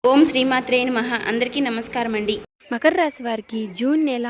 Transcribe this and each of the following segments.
ఓం శ్రీమాత్రే నమః. అందరికీ నమస్కారం అండి. మకర రాశి వారికి జూన్ నెల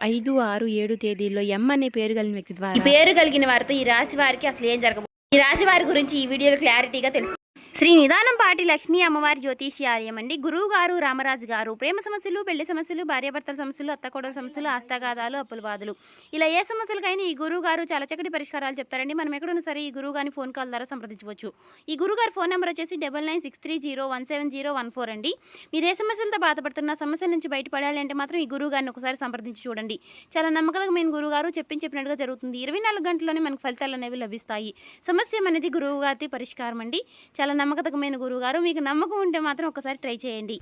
5, 6, 7 తేదీల్లో ఎం అనే పేరు కలిగిన వ్యక్తి ఈ ద్వారా పేరు కలిగిన వారితో ఈ రాశి వారికి అసలు ఏం జరగబోతుంది, ఈ రాశి వారి గురించి ఈ వీడియోలో క్లారిటీగా తెలుసు. శ్రీ నిదానంపాటి లక్ష్మీ అమ్మవారి జ్యోతిష్యాలయం అండి. గురువు గారు రామరాజు గారు ప్రేమ సమస్యలు, పెళ్లి సమస్యలు, భార్యాభర్తల సమస్యలు, అత్తకోడల సమస్యలు, ఆస్తాగాదాలు, అప్పుల బాధలు, ఇలా ఏ సమస్యలకైనా ఈ గురువు గారు చాలా చక్కటి పరిష్కారాలు చెప్తారండి. మనం ఎక్కడున్నా సరే ఈ గురువు గారిని ఫోన్ కాల్ ద్వారా సంప్రదించవచ్చు. ఈ గురువు గారి ఫోన్ నెంబర్ వచ్చేసి 9963017014 అండి. మీరు ఏ సమస్యలతో బాధపడుతున్న సమస్యల నుంచి బయటపడాలి అంటే మాత్రం ఈ గురువు గారిని ఒకసారి సంప్రదించి చూడండి. చాలా నమ్మకమైన గురువు గారు చెప్పినట్టుగా జరుగుతుంది. 24 గంటల్లోనే మనకు ఫలితాలు అనేవి లభిస్తాయి. సమస్య అనేది గురువు గారి పరిష్కారం అండి. చాలా నమ్మకమైన గురువు గారు. మీకు నమ్మకం ఉంటే మాత్రం ఒకసారి ట్రై చేయండి.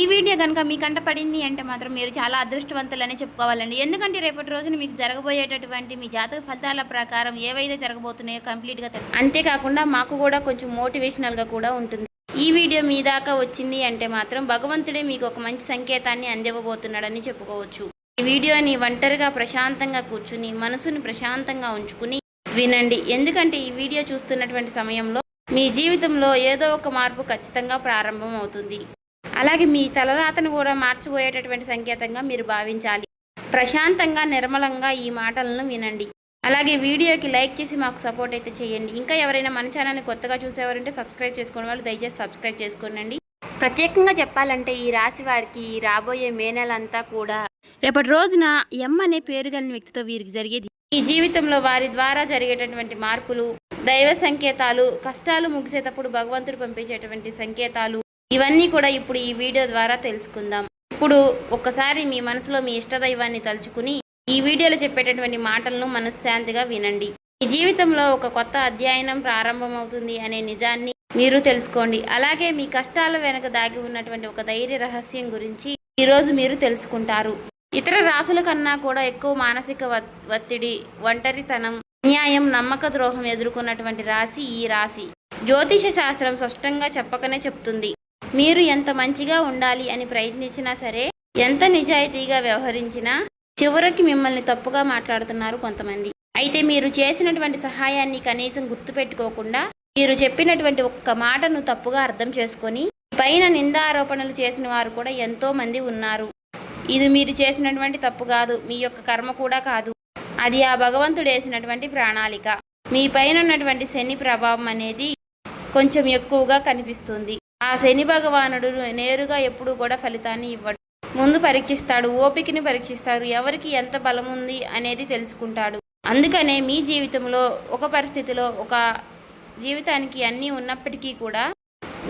ఈ వీడియో కనుక మీ కంట పడింది అంటే మాత్రం మీరు చాలా అదృష్టవంతులనే చెప్పుకోవాలండి. ఎందుకంటే రేపటి రోజున మీకు జరగబోయేటటువంటి మీ జాతక ఫలితాల ప్రకారం ఏవైతే జరగబోతున్నాయో కంప్లీట్గా అంతేకాకుండా మాకు కూడా కొంచెం మోటివేషనల్గా కూడా ఉంటుంది. ఈ వీడియో మీ దాకా వచ్చింది అంటే మాత్రం భగవంతుడే మీకు ఒక మంచి సంకేతాన్ని అందివ్వబోతున్నాడని చెప్పుకోవచ్చు. ఈ వీడియోని ఒంటరిగా ప్రశాంతంగా కూర్చుని మనసుని ప్రశాంతంగా ఉంచుకుని వినండి. ఎందుకంటే ఈ వీడియో చూస్తున్నటువంటి సమయంలో మీ జీవితంలో ఏదో ఒక మార్పు ఖచ్చితంగా ప్రారంభం అవుతుంది. అలాగే మీ తలరాతను కూడా మార్చిపోయేటటువంటి సంకేతంగా మీరు భావించాలి. ప్రశాంతంగా నిర్మలంగా ఈ మాటలను వినండి. అలాగే వీడియోకి లైక్ చేసి మాకు సపోర్ట్ అయితే చేయండి. ఇంకా ఎవరైనా మన ఛానల్ని కొత్తగా చూసేవారంటే సబ్స్క్రైబ్ చేసుకునే వాళ్ళు దయచేసి సబ్స్క్రైబ్ చేసుకోండి. ప్రత్యేకంగా చెప్పాలంటే ఈ రాశి వారికి రాబోయే మే నెలంతా కూడా రేపటి రోజున ఎం అనే పేరు కలిగిన వ్యక్తితో వీరికి జరిగేది ఈ జీవితంలో వారి ద్వారా జరిగేటటువంటి మార్పులు, దైవ సంకేతాలు, కష్టాలు ముగిసేటప్పుడు భగవంతుడు పంపించేటువంటి సంకేతాలు, ఇవన్నీ కూడా ఇప్పుడు ఈ వీడియో ద్వారా తెలుసుకుందాం. ఇప్పుడు ఒక్కసారి మీ మనసులో మీ ఇష్టదైవాన్ని తలుచుకుని ఈ వీడియోలో చెప్పేటటువంటి మాటలను మనశ్శాంతిగా వినండి. ఈ జీవితంలో ఒక కొత్త అధ్యయనం ప్రారంభమవుతుంది అనే నిజాన్ని మీరు తెలుసుకోండి. అలాగే మీ కష్టాల వెనక దాగి ఉన్నటువంటి ఒక ధైర్య రహస్యం గురించి ఈరోజు మీరు తెలుసుకుంటారు. ఇతర రాసుల కన్నా కూడా ఎక్కువ మానసిక ఒత్తిడి, ఒంటరితనం, అన్యాయం, నమ్మక ద్రోహం ఎదుర్కొన్నటువంటి రాశి ఈ రాశి. జ్యోతిష శాస్త్రం స్పష్టంగా చెప్పకనే చెప్తుంది. మీరు ఎంత మంచిగా ఉండాలి అని ప్రయత్నించినా సరే, ఎంత నిజాయితీగా వ్యవహరించినా చివరికి మిమ్మల్ని తప్పుగా మాట్లాడుతున్నారు కొంతమంది. అయితే మీరు చేసినటువంటి సహాయాన్ని కనీసం గుర్తుపెట్టుకోకుండా మీరు చెప్పినటువంటి ఒక్క మాటను తప్పుగా అర్థం చేసుకొని పైన నిందారోపణలు చేసిన వారు కూడా ఎంతో మంది ఉన్నారు. ఇది మీరు చేసినటువంటి తప్పు కాదు, మీ యొక్క కర్మ కూడా కాదు, అది ఆ భగవంతుడు వేసినటువంటి ప్రణాళిక. మీ పైన ఉన్నటువంటి శని ప్రభావం అనేది కొంచెం ఎక్కువగా కనిపిస్తుంది. ఆ శని భగవానుడు నేరుగా ఎప్పుడు కూడా ఫలితాన్ని ఇవ్వడు. ముందు పరీక్షిస్తాడు, ఓపికని పరీక్షిస్తాడు, ఎవరికి ఎంత బలం ఉంది అనేది తెలుసుకుంటాడు. అందుకనే మీ జీవితంలో ఒక పరిస్థితిలో ఒక జీవితానికి అన్నీ ఉన్నప్పటికీ కూడా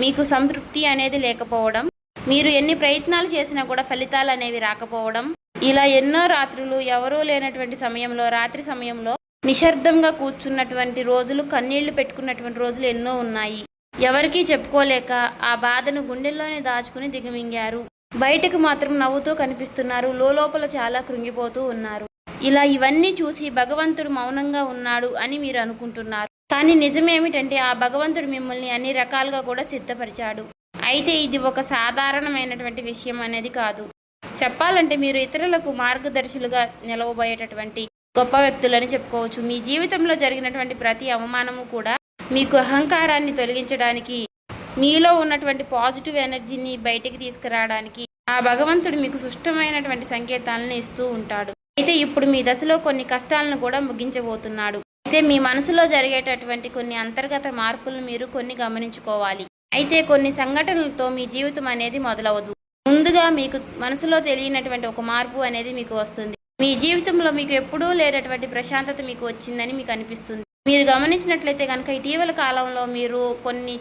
మీకు సంతృప్తి అనేది లేకపోవడం, మీరు ఎన్ని ప్రయత్నాలు చేసినా కూడా ఫలితాలు అనేవి రాకపోవడం, ఇలా ఎన్నో రాత్రులు ఎవరూ లేనటువంటి సమయంలో, రాత్రి సమయంలో నిశ్శబ్దంగా కూర్చున్నటువంటి రోజులు, కన్నీళ్లు పెట్టుకున్నటువంటి రోజులు ఎన్నో ఉన్నాయి. ఎవరికీ చెప్పుకోలేక ఆ బాధను గుండెల్లోనే దాచుకుని దిగమింగారు. బయటకు మాత్రం నవ్వుతూ కనిపిస్తున్నారు, లోపల చాలా కృంగిపోతూ ఉన్నారు. ఇలా ఇవన్నీ చూసి భగవంతుడు మౌనంగా ఉన్నాడు అని మీరు అనుకుంటున్నారు. కానీ నిజమేమిటంటే ఆ భగవంతుడు మిమ్మల్ని అన్ని రకాలుగా కూడా సిద్ధపరిచాడు. అయితే ఇది ఒక సాధారణమైనటువంటి విషయం అనేది కాదు. చెప్పాలంటే మీరు ఇతరులకు మార్గదర్శులుగా నిలవబోయేటటువంటి గొప్ప వ్యక్తులని చెప్పుకోవచ్చు. మీ జీవితంలో జరిగినటువంటి ప్రతి అవమానము కూడా మీకు అహంకారాన్ని తొలగించడానికి, మీలో ఉన్నటువంటి పాజిటివ్ ఎనర్జీని బయటికి తీసుకురావడానికి ఆ భగవంతుడు మీకు సుష్టమైనటువంటి సంకేతాలను ఇస్తూ ఉంటాడు. అయితే ఇప్పుడు మీ దశలో కొన్ని కష్టాలను కూడా ముగించబోతున్నాడు. అయితే మీ మనసులో జరిగేటటువంటి కొన్ని అంతర్గత మార్పులను మీరు కొన్ని గమనించుకోవాలి. అయితే కొన్ని సంఘటనలతో మీ జీవితం అనేది మొదలవదు. ముందుగా మీకు మనసులో తెలియనటువంటి ఒక మార్పు అనేది మీకు వస్తుంది. మీ జీవితంలో మీకు ఎప్పుడూ లేనటువంటి ప్రశాంతత మీకు వచ్చిందని మీకు అనిపిస్తుంది. మీరు గమనించినట్లయితే కనుక ఇటీవల కాలంలో మీరు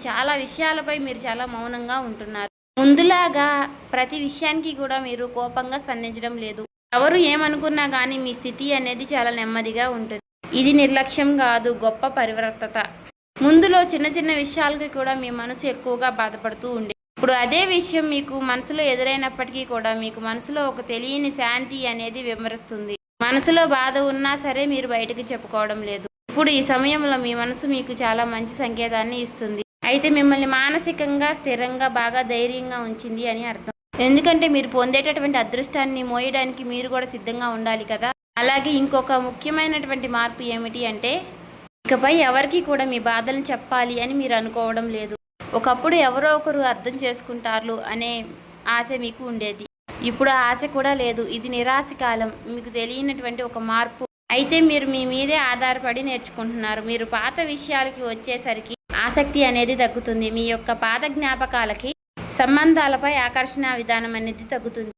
చాలా విషయాలపై మీరు చాలా మౌనంగా ఉంటున్నారు. ముందులాగా ప్రతి విషయానికి కూడా మీరు కోపంగా స్పందించడం లేదు. ఎవరు ఏమనుకున్నా కానీ మీ స్థితి అనేది చాలా నెమ్మదిగా ఉంటుంది. ఇది నిర్లక్ష్యం కాదు, గొప్ప పరివర్తత. ముందులో చిన్న చిన్న విషయాలకి కూడా మీ మనసు ఎక్కువగా బాధపడుతూ ఉండే, ఇప్పుడు అదే విషయం మీకు మనసులో ఎదురైనప్పటికీ కూడా మీకు మనసులో ఒక తెలియని శాంతి అనేది విమరిస్తుంది. మనసులో బాధ ఉన్నా సరే మీరు బయటకు చెప్పుకోవడం లేదు. ఇప్పుడు ఈ సమయంలో మీ మనసు మీకు చాలా మంచి సంకేతాన్ని ఇస్తుంది. అయితే మిమ్మల్ని మానసికంగా స్థిరంగా బాగా ధైర్యంగా ఉంచింది అని అర్థం. ఎందుకంటే మీరు పొందేటటువంటి అదృష్టాన్ని మోయడానికి మీరు కూడా సిద్ధంగా ఉండాలి కదా. అలాగే ఇంకొక ముఖ్యమైనటువంటి మార్పు ఏమిటి అంటే, ఇకపై ఎవరికి కూడా మీ బాధలను చెప్పాలి అని మీరు అనుకోవడం లేదు. ఒకప్పుడు ఎవరో ఒకరు అర్థం చేసుకుంటారు అనే ఆశ మీకు ఉండేది. ఇప్పుడు ఆ ఆశ కూడా లేదు. ఇది నిరాశ కాలం. మీకు తెలియనటువంటి ఒక మార్పు. అయితే మీరు మీ మీదే ఆధారపడి నేర్చుకుంటున్నారు. మీరు పాత విషయాలకి వచ్చేసరికి ఆసక్తి అనేది తగ్గుతుంది. మీ యొక్క పాత జ్ఞాపకాలకి, సంబంధాలపై ఆకర్షణ విధానం అనేది తగ్గుతుంది.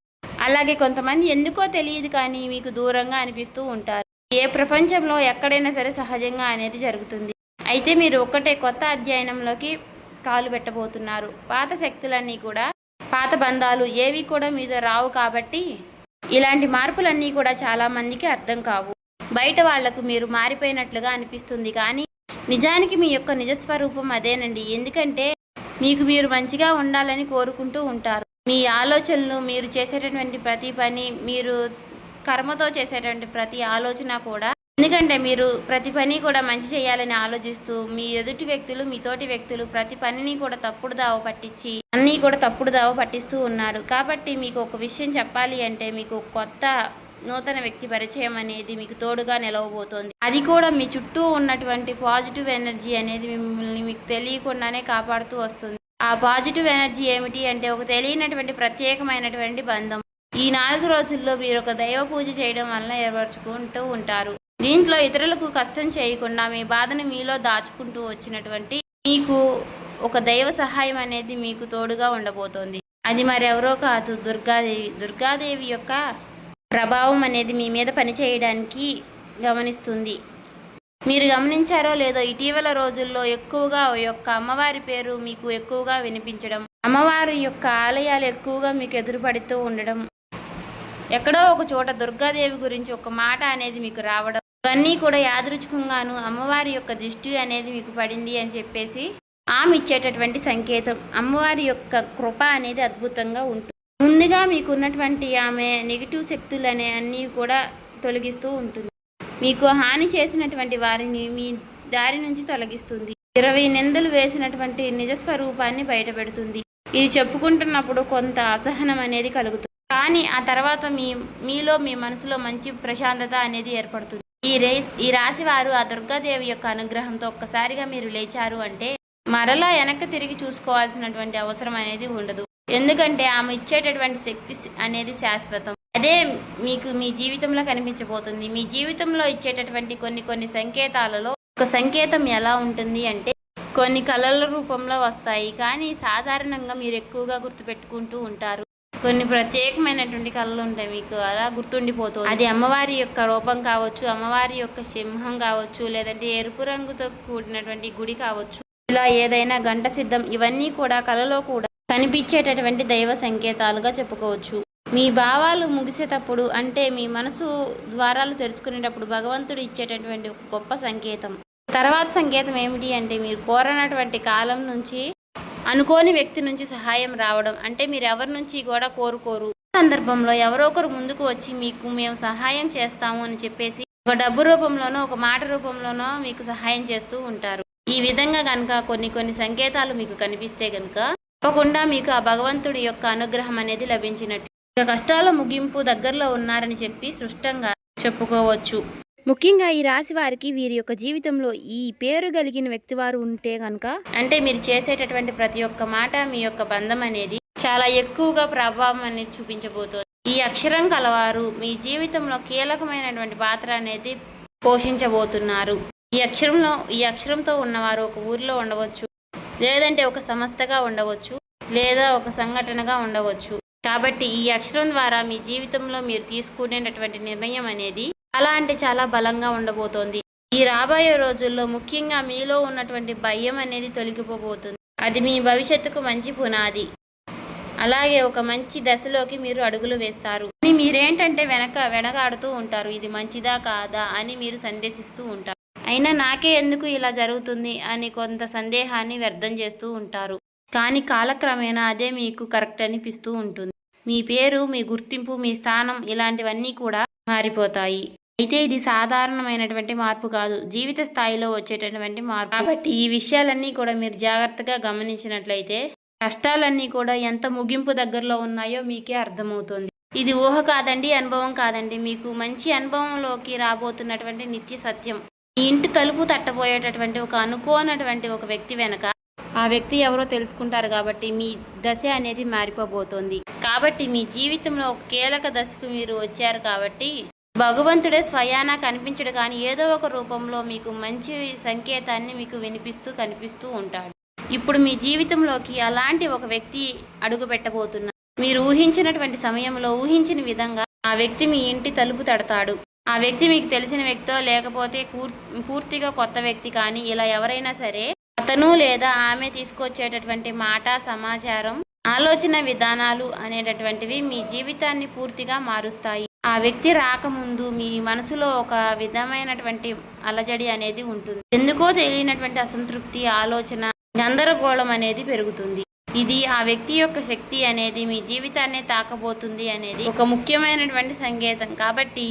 అలాగే కొంతమంది ఎందుకో తెలియదు కానీ మీకు దూరంగా అనిపిస్తూ ఉంటారు. ఏ ప్రపంచంలో ఎక్కడైనా సరే సహజంగా అనేది జరుగుతుంది. అయితే మీరు ఒక్కటే కొత్త అధ్యయనంలోకి కాలు పెట్టబోతున్నారు. పాత శక్తులన్నీ కూడా, పాత బంధాలు ఏవి కూడా మీతో రావు. కాబట్టి ఇలాంటి మార్పులన్నీ కూడా చాలామందికి అర్థం కావు. బయట వాళ్లకు మీరు మారిపోయినట్లుగా అనిపిస్తుంది కానీ నిజానికి మీ యొక్క నిజస్వరూపం అదేనండి. ఎందుకంటే మీకు మీరు మంచిగా ఉండాలని కోరుకుంటూ ఉంటారు. మీ ఆలోచనలు, మీరు చేసేటటువంటి ప్రతి పని, మీరు కర్మతో చేసేటువంటి ప్రతి ఆలోచన కూడా, ఎందుకంటే మీరు ప్రతి పని కూడా మంచి చేయాలని ఆలోచిస్తూ మీ ఎదుటి వ్యక్తులు, మీ తోటి వ్యక్తులు ప్రతి పనిని కూడా తప్పుడు దావ పట్టించి అన్నీ కూడా తప్పుడు దావ పట్టిస్తూ ఉన్నారు. కాబట్టి మీకు ఒక విషయం చెప్పాలి అంటే మీకు కొత్త నూతన వ్యక్తి పరిచయం అనేది మీకు తోడుగా నిలవబోతోంది. అది కూడా మీ చుట్టూ ఉన్నటువంటి పాజిటివ్ ఎనర్జీ అనేది మిమ్మల్ని మీకు తెలియకుండానే కాపాడుతూ వస్తుంది. ఆ పాజిటివ్ ఎనర్జీ ఏమిటి అంటే ఒక తెలియనటువంటి ప్రత్యేకమైనటువంటి బంధం. ఈ 4 రోజుల్లో మీరు ఒక దైవ పూజ చేయడం వల్ల ఏర్పరచుకుంటూ ఉంటారు. దీంట్లో ఇతరులకు కష్టం చేయకుండా మీ బాధను మీలో దాచుకుంటూ వచ్చినటువంటి మీకు ఒక దైవ సహాయం అనేది మీకు తోడుగా ఉండబోతోంది. అది మరెవరో కాదు, దుర్గాదేవి. దుర్గాదేవి యొక్క ప్రభావం అనేది మీ మీద పనిచేయడానికి గమనిస్తుంది. మీరు గమనించారో లేదో ఇటీవల రోజుల్లో ఎక్కువగా యొక్క అమ్మవారి పేరు మీకు ఎక్కువగా వినిపించడం, అమ్మవారి యొక్క ఆలయాలు ఎక్కువగా మీకు ఎదురుపడుతూ ఉండడం, ఎక్కడో ఒక చోట దుర్గాదేవి గురించి ఒక మాట అనేది మీకు రావడం, ఇవన్నీ కూడా యాదృచ్ఛికంగాను అమ్మవారి యొక్క దృష్టి అనేది మీకు పడింది అని చెప్పేసి ఆమె ఇచ్చేటటువంటి సంకేతం. అమ్మవారి యొక్క కృప అనేది అద్భుతంగా ఉంటుంది. ముందుగా మీకున్నటువంటి ఆమె నెగిటివ్ శక్తులు అనే అన్నీ కూడా తొలగిస్తూ ఉంటుంది. మీకు హాని చేసినటువంటి వారిని మీ దారి నుంచి తొలగిస్తుంది. 20 నిందలు వేసినటువంటి నిజస్వరూపాన్ని బయటపెడుతుంది. ఇది చెప్పుకుంటున్నప్పుడు కొంత అసహనం అనేది కలుగుతుంది. కానీ ఆ తర్వాత మీలో మీ మనసులో మంచి ప్రశాంతత అనేది ఏర్పడుతుంది. ఈ రాశి వారు ఆ దుర్గాదేవి యొక్క అనుగ్రహంతో ఒక్కసారిగా మీరు లేచారు అంటే మరలా వెనక్కి తిరిగి చూసుకోవాల్సినటువంటి అవసరం అనేది ఉండదు. ఎందుకంటే ఆమె ఇచ్చేటటువంటి శక్తి అనేది శాశ్వతం. అదే మీకు మీ జీవితంలో కనిపించబోతుంది. మీ జీవితంలో ఇచ్చేటటువంటి కొన్ని సంకేతాలలో ఒక సంకేతం ఎలా ఉంటుంది అంటే కొన్ని కళల రూపంలో వస్తాయి. కానీ సాధారణంగా మీరు ఎక్కువగా గుర్తుపెట్టుకుంటూ ఉంటారు. కొన్ని ప్రత్యేకమైనటువంటి కళలు ఉంటాయి, మీకు అలా గుర్తుండిపోతుంది. అది అమ్మవారి యొక్క రూపం కావచ్చు, అమ్మవారి యొక్క సింహం కావచ్చు, లేదంటే ఎరుపు రంగుతో కూడినటువంటి గుడి కావచ్చు, ఇలా ఏదైనా గంట సిద్ధం, ఇవన్నీ కూడా కళలో కూడా కనిపించేటటువంటి దైవ సంకేతాలుగా చెప్పుకోవచ్చు. మీ భావాలు ముగిసేటప్పుడు అంటే మీ మనసు ద్వారాలు తెరుచుకునేటప్పుడు భగవంతుడు ఇచ్చేటటువంటి ఒక గొప్ప సంకేతం. తర్వాత సంకేతం ఏమిటి అంటే మీరు కోరనటువంటి కాలం నుంచి అనుకోని వ్యక్తి నుంచి సహాయం రావడం. అంటే మీరు ఎవరి నుంచి కూడా కోరుకోరు, సందర్భంలో ఎవరో ఒకరు ముందుకు వచ్చి మీకు మేము సహాయం చేస్తాము అని చెప్పేసి ఒక డబ్బు రూపంలోనో ఒక మాట రూపంలోనో మీకు సహాయం చేస్తూ ఉంటారు. ఈ విధంగా కనుక కొన్ని సంకేతాలు మీకు కనిపిస్తే కనుక తప్పకుండా మీకు ఆ భగవంతుడి యొక్క అనుగ్రహం అనేది లభించినట్టు. ఇక కష్టాల ముగింపు దగ్గరలో ఉన్నారని చెప్పి స్పష్టంగా చెప్పుకోవచ్చు. ముఖ్యంగా ఈ రాశి వారికి వీరి యొక్క జీవితంలో ఈ పేరు కలిగిన వ్యక్తి వారు ఉంటే కనుక అంటే మీరు చేసేటటువంటి ప్రతి ఒక్క మాట మీ యొక్క బంధం అనేది చాలా ఎక్కువగా ప్రభావం అనేది చూపించబోతోంది. ఈ అక్షరం కలవారు మీ జీవితంలో కీలకమైనటువంటి పాత్ర అనేది పోషించబోతున్నారు. ఈ అక్షరంతో ఉన్నవారు ఒక ఊరిలో ఉండవచ్చు, లేదంటే ఒక సంస్థగా ఉండవచ్చు, లేదా ఒక సంఘటనగా ఉండవచ్చు. కాబట్టి ఈ అక్షరం ద్వారా మీ జీవితంలో మీరు తీసుకునేటటువంటి నిర్ణయం అనేది చాలా బలంగా ఉండబోతోంది. ఈ రాబోయే రోజుల్లో ముఖ్యంగా మీలో ఉన్నటువంటి భయం అనేది తొలగిపోబోతుంది. అది మీ భవిష్యత్తుకు మంచి పునాది. అలాగే ఒక మంచి దశలోకి మీరు అడుగులు వేస్తారు. మీరేంటంటే వెనకాడుతూ ఉంటారు, ఇది మంచిదా కాదా అని మీరు సందేహిస్తూ ఉంటారు. అయినా నాకే ఎందుకు ఇలా జరుగుతుంది అని కొంత సందేహాన్ని వ్యర్థం చేస్తూ ఉంటారు. కానీ కాలక్రమేణా అదే మీకు కరెక్ట్ అనిపిస్తూ ఉంటుంది. మీ పేరు, మీ గుర్తింపు, మీ స్థానం ఇలాంటివన్నీ కూడా మారిపోతాయి. అయితే ఇది సాధారణమైనటువంటి మార్పు కాదు, జీవిత స్థాయిలో వచ్చేటటువంటి మార్పు. కాబట్టి ఈ విషయాలన్నీ కూడా మీరు జాగ్రత్తగా గమనించినట్లయితే కష్టాలన్నీ కూడా ఎంత ముగింపు దగ్గరలో ఉన్నాయో మీకే అర్థమవుతుంది. ఇది ఊహ కాదండి, అనుభవం కాదండి, మీకు మంచి అనుభవంలోకి రాబోతున్నటువంటి నిత్య సత్యం. మీ ఇంటి తలుపు తట్టబోయేటటువంటి ఒక అనుకోనటువంటి ఒక వ్యక్తి వెనక ఆ వ్యక్తి ఎవరో తెలుసుకుంటారు కాబట్టి మీ దశ అనేది మారిపోబోతోంది. కాబట్టి మీ జీవితంలో ఒక కీలక దశకు మీరు వచ్చారు కాబట్టి భగవంతుడే స్వయానా కనిపించడు కానీ ఏదో ఒక రూపంలో మీకు మంచి సంకేతాన్ని మీకు వినిపిస్తూ కనిపిస్తూ ఉంటాడు. ఇప్పుడు మీ జీవితంలోకి అలాంటి ఒక వ్యక్తి అడుగు పెట్టబోతున్నారు. మీరు ఊహించినటువంటి సమయంలో ఊహించిన విధంగా ఆ వ్యక్తి మీ ఇంటి తలుపు తడతాడు. ఆ వ్యక్తి మీకు తెలిసిన వ్యక్తో లేకపోతే పూర్తిగా కొత్త వ్యక్తి కానీ ఇలా ఎవరైనా సరే అతను లేదా ఆమె తీసుకొచ్చేటటువంటి మాట, సమాచారం, ఆలోచన విధానాలు అనేటటువంటివి మీ జీవితాన్ని పూర్తిగా మారుస్తాయి. ఆ వ్యక్తి రాకముందు మీ మనసులో ఒక విధమైనటువంటి అలజడి అనేది ఉంటుంది. ఎందుకో తెలియనటువంటి అసంతృప్తి, ఆలోచన, గందరగోళం అనేది పెరుగుతుంది. ఇది ఆ వ్యక్తి యొక్క శక్తి అనేది మీ జీవితాన్ని తాకబోతుంది అనేది ఒక ముఖ్యమైనటువంటి సంకేతం. కాబట్టి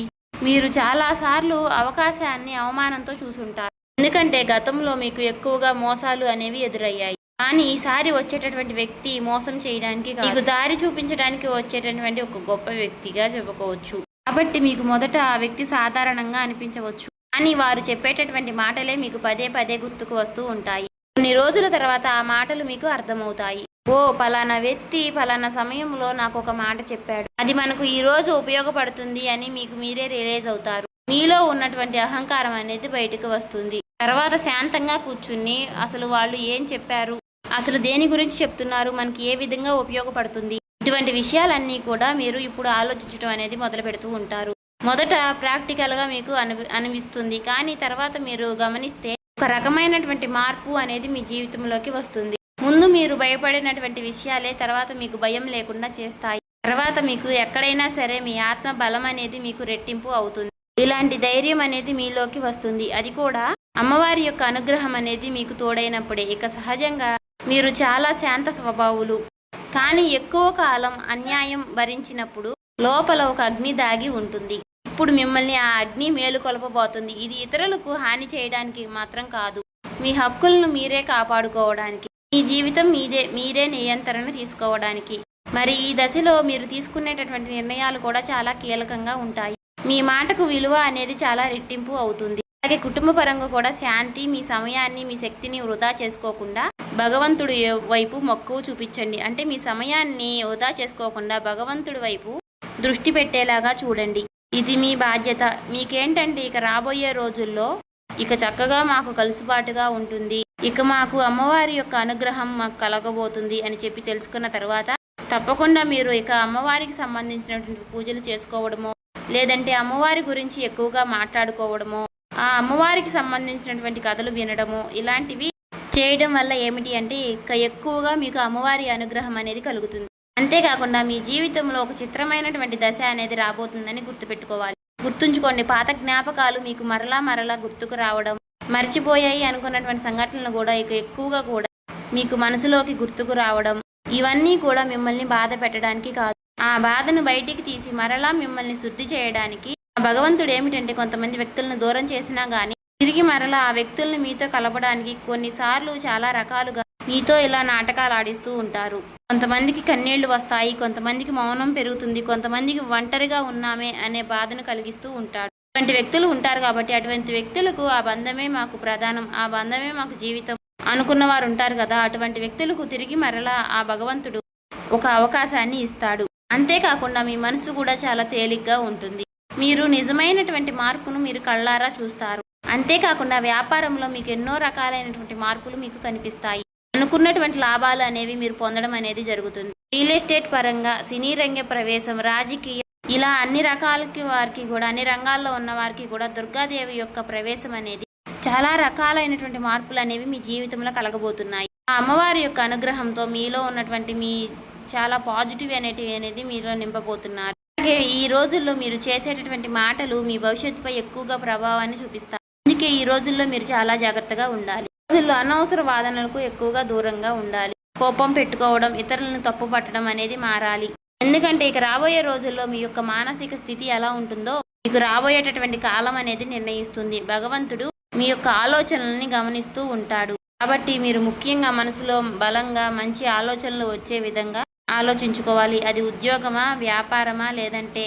మీరు చాలాసార్లు అవకాశాన్ని అవమానంతో చూసుంటారు. ఎందుకంటే గతంలో మీకు ఎక్కువగా మోసాలు అనేవి ఎదురయ్యాయి. కానీ ఈసారి వచ్చేటటువంటి వ్యక్తి మోసం చేయడానికి మీకు దారి చూపించడానికి వచ్చేటటువంటి ఒక గొప్ప వ్యక్తిగా చెప్పుకోవచ్చు. కాబట్టి మీకు మొదట ఆ వ్యక్తి సాధారణంగా అనిపించవచ్చు, కానీ వారు చెప్పేటటువంటి మాటలే మీకు పదే పదే గుర్తుకు వస్తూ ఉంటాయి. కొన్ని రోజుల తర్వాత ఆ మాటలు మీకు అర్థమవుతాయి. ఓ పలానా వ్యక్తి పలానా సమయంలో నాకు ఒక మాట చెప్పాడు, అది మనకు ఈ రోజు ఉపయోగపడుతుంది అని మీకు మీరే రియలైజ్ అవుతారు. మీలో ఉన్నటువంటి అహంకారం అనేది బయటకు వస్తుంది. తర్వాత శాంతంగా కూర్చుని అసలు వాళ్ళు ఏం చెప్పారు, అసలు దేని గురించి చెప్తున్నారు, మనకి ఏ విధంగా ఉపయోగపడుతుంది, ఇటువంటి విషయాలన్నీ కూడా మీరు ఇప్పుడు ఆలోచించడం అనేది మొదలు పెడుతూ ఉంటారు. మొదట ప్రాక్టికల్గా మీకు అనిపిస్తుంది, కానీ తర్వాత మీరు గమనిస్తే ఒక రకమైనటువంటి మార్పు అనేది మీ జీవితంలోకి వస్తుంది. ముందు మీరు భయపడినటువంటి విషయాలే తర్వాత మీకు భయం లేకుండా చేస్తాయి. తర్వాత మీకు ఎక్కడైనా సరే మీ ఆత్మ బలం అనేది మీకు రెట్టింపు అవుతుంది. ఇలాంటి ధైర్యం అనేది మీలోకి వస్తుంది. అది కూడా అమ్మవారి యొక్క అనుగ్రహం అనేది మీకు తోడైనప్పుడే. ఇక సహజంగా మీరు చాలా శాంత స్వభావులు, కానీ ఎక్కువ కాలం అన్యాయం భరించినప్పుడు లోపల ఒక అగ్ని దాగి ఉంటుంది. ఇప్పుడు మిమ్మల్ని ఆ అగ్ని మేలుకొల్పబోతుంది. ఇది ఇతరులకు హాని చేయడానికి మాత్రం కాదు, మీ హక్కులను మీరే కాపాడుకోవడానికి, మీ జీవితం మీరే నియంత్రణ తీసుకోవడానికి. మరి ఈ దశలో మీరు తీసుకునేటటువంటి నిర్ణయాలు కూడా చాలా కీలకంగా ఉంటాయి. మీ మాటకు విలువ అనేది చాలా రెట్టింపు అవుతుంది. అలాగే కుటుంబ పరంగా కూడా శాంతి, మీ సమయాన్ని, మీ శక్తిని వృధా చేసుకోకుండా భగవంతుడి వైపు మక్కువ చూపించండి. అంటే మీ సమయాన్ని వృధా చేసుకోకుండా భగవంతుడి వైపు దృష్టి పెట్టేలాగా చూడండి. ఇది మీ బాధ్యత. మీకేంటంటే ఇక రాబోయే రోజుల్లో ఇక చక్కగా మాకు కలుసుబాటుగా ఉంటుంది, ఇక మాకు అమ్మవారి యొక్క అనుగ్రహం మాకు కలగబోతుంది అని చెప్పి తెలుసుకున్న తర్వాత తప్పకుండా మీరు ఇక అమ్మవారికి సంబంధించినటువంటి పూజలు చేసుకోవడమో, లేదంటే అమ్మవారి గురించి ఎక్కువగా మాట్లాడుకోవడమో, ఆ అమ్మవారికి సంబంధించినటువంటి కథలు వినడము, ఇలాంటివి చేయడం వల్ల ఏమిటి అంటే ఇక ఎక్కువగా మీకు అమ్మవారి అనుగ్రహం అనేది కలుగుతుంది. అంతేకాకుండా మీ జీవితంలో ఒక చిత్రమైనటువంటి దశ అనేది రాబోతుందని గుర్తుపెట్టుకోవాలి. గుర్తుంచుకోండి, పాత జ్ఞాపకాలు మీకు మరలా గుర్తుకు రావడం, మర్చిపోయాయి అనుకున్నటువంటి సంఘటనలు కూడా ఇక ఎక్కువగా కూడా మీకు మనసులోకి గుర్తుకు రావడం, ఇవన్నీ కూడా మిమ్మల్ని బాధ పెట్టడానికి కాదు, ఆ బాధను బయటికి తీసి మరలా మిమ్మల్ని శుద్ధి చేయడానికి. భగవంతుడు ఏమిటంటే కొంతమంది వ్యక్తులను దూరం చేసినా కానీ తిరిగి మరలా ఆ వ్యక్తులను మీతో కలపడానికి కొన్నిసార్లు చాలా రకాలుగా మీతో ఇలా నాటకాలు ఆడిస్తూ ఉంటారు. కొంతమందికి కన్నీళ్లు వస్తాయి, కొంతమందికి మౌనం పెరుగుతుంది, కొంతమందికి ఒంటరిగా ఉన్నామే అనే బాధను కలిగిస్తూ ఉంటాడు. అటువంటి వ్యక్తులు ఉంటారు. కాబట్టి అటువంటి వ్యక్తులకు ఆ బంధమే మాకు ప్రధానం, ఆ బంధమే మాకు జీవితం అనుకున్న వారు ఉంటారు కదా, అటువంటి వ్యక్తులకు తిరిగి మరలా ఆ భగవంతుడు ఒక అవకాశాన్ని ఇస్తాడు. అంతేకాకుండా మీ మనసు కూడా చాలా తేలిగ్గా ఉంటుంది. మీరు నిజమైనటువంటి మార్పును మీరు కళ్ళారా చూస్తారు. అంతేకాకుండా వ్యాపారంలో మీకు ఎన్నో రకాలైనటువంటి మార్పులు మీకు కనిపిస్తాయి. అనుకున్నటువంటి లాభాలు అనేవి మీరు పొందడం అనేది జరుగుతుంది. రియల్ ఎస్టేట్ పరంగా, సినీ రంగ ప్రవేశం, రాజకీయం, ఇలా అన్ని రకాలకి వారికి కూడా, అన్ని రంగాల్లో ఉన్న వారికి కూడా దుర్గాదేవి యొక్క ప్రవేశం అనేది చాలా రకాలైనటువంటి మార్పులు అనేవి మీ జీవితంలో కలగబోతున్నాయి. ఆ అమ్మవారి యొక్క అనుగ్రహంతో మీలో ఉన్నటువంటి మీ చాలా పాజిటివ్ అనేది మీలో నింపబోతున్నారు. అలాగే ఈ రోజుల్లో మీరు చేసేటటువంటి మాటలు మీ భవిష్యత్తుపై ఎక్కువగా ప్రభావాన్ని చూపిస్తాయి. అందుకే ఈ రోజుల్లో మీరు చాలా జాగ్రత్తగా ఉండాలి. రోజుల్లో అనవసర వాదనలకు ఎక్కువగా దూరంగా ఉండాలి. కోపం పెట్టుకోవడం, ఇతరులను తప్పు పట్టడం అనేది మారాలి. ఎందుకంటే ఇక రాబోయే రోజుల్లో మీ యొక్క మానసిక స్థితి ఎలా ఉంటుందో మీకు రాబోయేటటువంటి కాలం అనేది నిర్ణయిస్తుంది. భగవంతుడు మీ యొక్క ఆలోచనల్ని గమనిస్తూ ఉంటాడు. కాబట్టి మీరు ముఖ్యంగా మనసులో బలంగా మంచి ఆలోచనలు వచ్చే విధంగా ఆలోచించుకోవాలి. అది ఉద్యోగమా, వ్యాపారమా, లేదంటే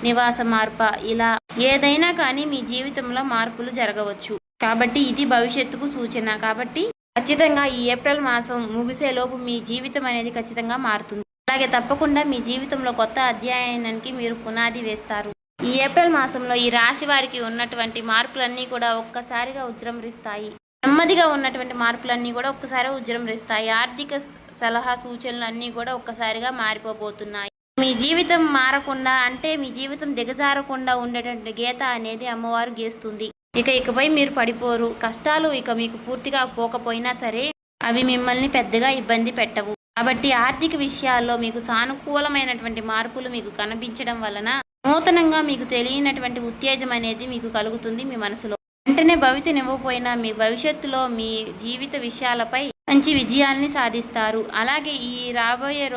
నివాస మార్ప, ఇలా ఏదైనా కానీ మీ జీవితంలో మార్పులు జరగవచ్చు. కాబట్టి ఇది భవిష్యత్తుకు సూచన. కాబట్టి ఖచ్చితంగా ఈ ఏప్రిల్ మాసం ముగిసేలోపు మీ జీవితం అనేది ఖచ్చితంగా మారుతుంది. అలాగే తప్పకుండా మీ జీవితంలో కొత్త అధ్యాయానికి మీరు పునాది వేస్తారు. ఈ ఏప్రిల్ మాసంలో ఈ రాశి వారికి ఉన్నటువంటి మార్పులన్నీ కూడా ఒక్కసారిగా ఉజ్జృంభిస్తాయి. నెమ్మదిగా ఉన్నటువంటి మార్పులన్నీ కూడా ఒక్కసారి ఉజ్జృంభిస్తాయి. ఆర్థిక సలహా సూచనలు అన్నీ కూడా ఒక్కసారిగా మారిపోబోతున్నాయి. మీ జీవితం మారకుండా అంటే మీ జీవితం దిగజారకుండా ఉండేటువంటి గీత అనేది అమ్మవారు గీస్తుంది. ఇకపై మీరు పడిపోరు. కష్టాలు ఇక మీకు పూర్తిగా పోకపోయినా సరే అవి మిమ్మల్ని పెద్దగా ఇబ్బంది పెట్టవు. కాబట్టి ఆర్థిక విషయాల్లో మీకు సానుకూలమైనటువంటి మార్పులు మీకు కనిపించడం వలన నూతనంగా మీకు తెలియనటువంటి ఉత్తేజం అనేది మీకు కలుగుతుంది మీ మనసులో. వెంటనే భవితనివ్వకపోయినా మీ భవిష్యత్తులో మీ జీవిత విషయాలపై మంచి విజయాల్ని సాధిస్తారు. అలాగే ఈ రాబోయే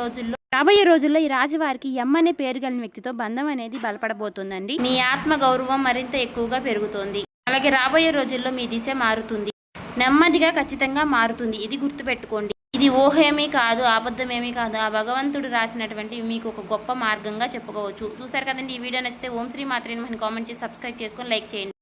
రోజుల్లో ఈ రాశి వారికి ఎం అనే పేరు కలిగిన వ్యక్తితో బంధం అనేది బలపడబోతుందండి. మీ ఆత్మ గౌరవం మరింత ఎక్కువగా పెరుగుతోంది. అలాగే రాబోయే రోజుల్లో మీ దిశ మారుతుంది. నెమ్మదిగా ఖచ్చితంగా మారుతుంది. ఇది గుర్తుపెట్టుకోండి. ఇది ఊహేమీ కాదు, అబద్ధమేమీ కాదు. ఆ భగవంతుడు రాసినటువంటి మీకు ఒక గొప్ప మార్గంగా చెప్పుకోవచ్చు. చూసారు కదండి. ఈ వీడియో నచ్చితే ఓం శ్రీ మాత్రే నమః కామెంట్ చేసి సబ్స్క్రైబ్ చేసుకొని లైక్ చేయండి.